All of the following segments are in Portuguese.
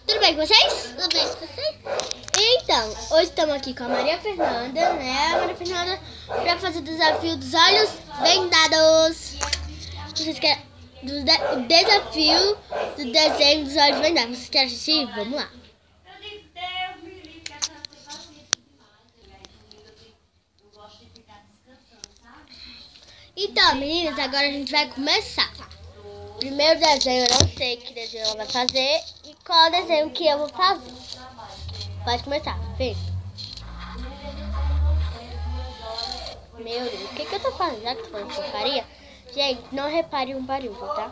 Tudo bem com vocês? Tudo bem com vocês? Então, hoje estamos aqui com a Maria Fernanda, né? A Maria Fernanda para fazer o desafio dos olhos vendados. Vocês querem o desafio do desenho dos olhos vendados? Vocês querem assistir? Vamos lá. Então, meninas, agora a gente vai começar. Primeiro desenho, eu não sei que desenho ela vai fazer e qual desenho que eu vou fazer. Pode começar, vem. Meu Deus, o que eu tô fazendo? Já que tô falando porcaria? Gente, não repare um barulho, tá?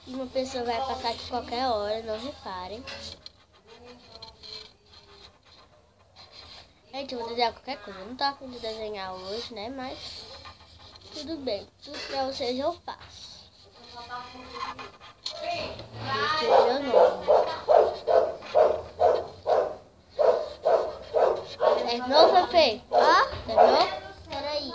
Uma pessoa vai passar aqui qualquer hora, não reparem. Gente, eu vou desenhar qualquer coisa. Eu não tô a fim de desenhar hoje, né? Mas tudo bem, tudo pra vocês eu faço. Esse é meu nome. Terminou, Fê? Ó, Terminou? peraí.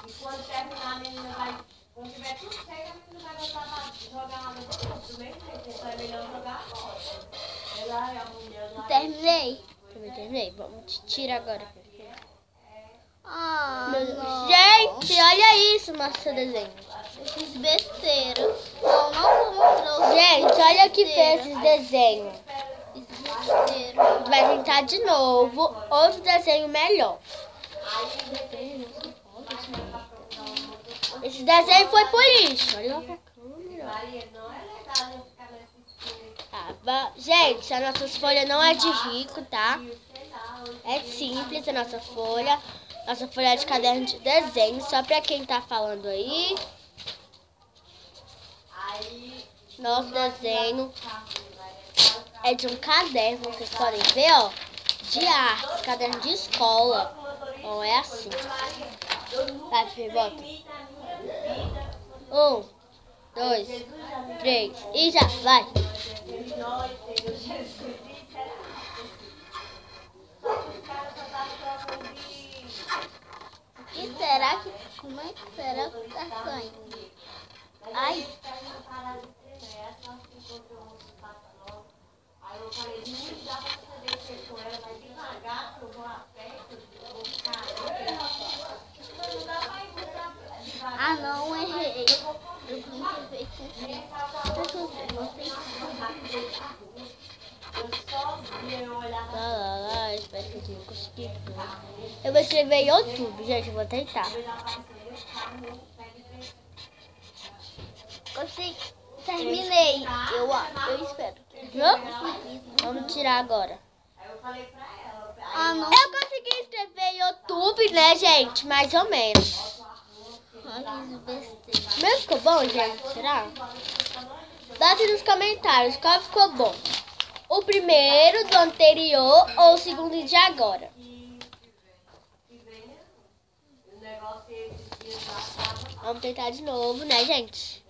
E quando terminar, a menina vai. Quando tiver tudo certo, a menina vai voltar pra jogar lá no outro. Do mesmo jeito, então é melhor jogar agora. Ela é a mulher lá. Terminei. Também terminei. Vamos tirar agora. Ah, não. Gente, olha isso, nosso desenho. Eu fiz besteira. Não vou mostrar. Gente, olha que fez esse desenho. Fiz besteira. Vai tentar de novo outro desenho melhor. Esse desenho foi por isso. Olha pra câmera. Tá, gente, as nossas folhas não é de rico, tá? É simples a nossa folha. Nossa folha é de caderno de desenho, só pra quem tá falando aí. Nosso desenho é de um caderno, vocês podem ver, ó. De arte, caderno de escola. Ó, é assim. Vai, Fê, bota. 1, 2, 3 e já, vai. E será que... Como é que será que tá saindo? Ai. Aí eu falei, não dá pra você descer com ela, mas devagar, eu vou a pé, eu vou ficar. Não dá pra ir muito devagar. Ah, não, errei. Eu tinha que ver com Lá, espero que eu consiga. Eu vou escrever em YouTube, gente, eu vou tentar. Consegui. Terminei. Eu espero. Viu? Vamos tirar agora. Ah, não. Eu consegui escrever em YouTube, né, gente? Mais ou menos. Ai, fiz besteira. Mas ficou bom, gente? Será? Bate nos comentários qual ficou bom. O primeiro do anterior ou o segundo de agora. Vamos tentar de novo, né, gente?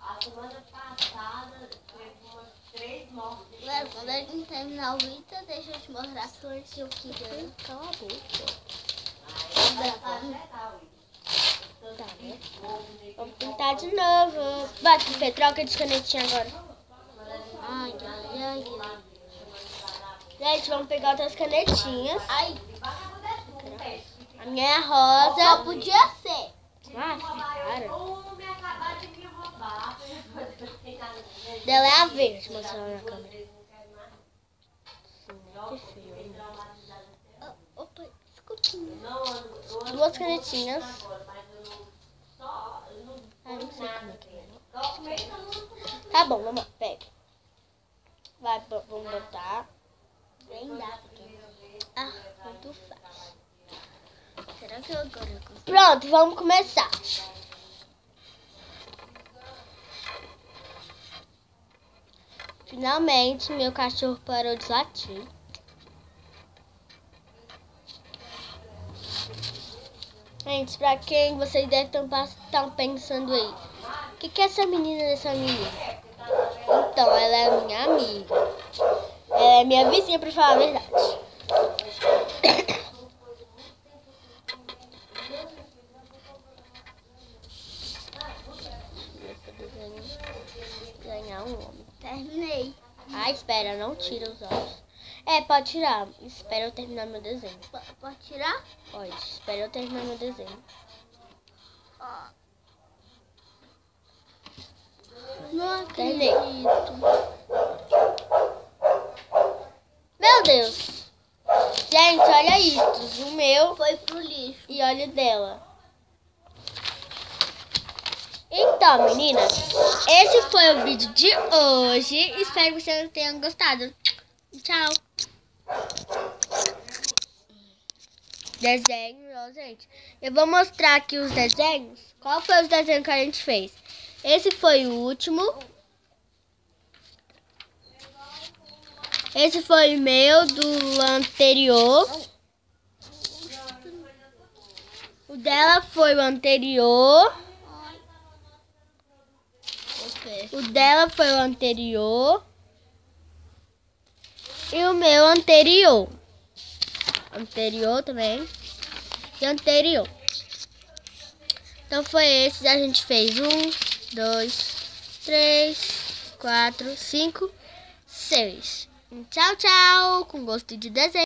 A semana passada teve umas 3 mortes. Léo, quando a gente terminar o vídeo, deixa eu te mostrar as cores que eu queria. Cala a boca. Tá, né? Vamos tentar de novo. Bate, Fê, troca de canetinha agora. Ai, ai, ai, ai. Gente, vamos pegar outras canetinhas. Ai, A minha é rosa. só podia ser. Ah, cara. Me acabaram de me roubar. Dela é a verde, mostrando na câmera. Que feio. Eu tô escutinho. Duas canetinhas. Ah, não sei como é que é. Tá bom, vamos lá, pega. Vai, vamos botar. Nem dá aqui. Ah, muito fácil. Será que eu agora eu consigo? Pronto, vamos começar. Finalmente, meu cachorro parou de latir. Gente, pra quem vocês devem estar pensando aí? O que é essa menina dessa menina? Então, ela é minha amiga. Ela é minha vizinha, pra falar a verdade. tira os olhos. É, pode tirar. Espera eu terminar meu desenho. Pode tirar? Pode. Espera eu terminar meu desenho. Não Terminei. acredito. Meu Deus. Gente, olha isso. O meu Foi pro lixo. e olha o dela. Então, meninas, esse foi o vídeo de hoje. Espero que vocês tenham gostado. Tchau. Desenho, ó, gente. Eu vou mostrar aqui os desenhos. Qual foi os desenhos que a gente fez? Esse foi o último. Esse foi o meu do anterior. O dela foi o anterior. O dela foi o anterior. E o meu anterior. Anterior também. E anterior. Então foi esse. A gente fez 1, 2, 3, 4, 5, 6. Tchau, tchau. Com gosto de desenho.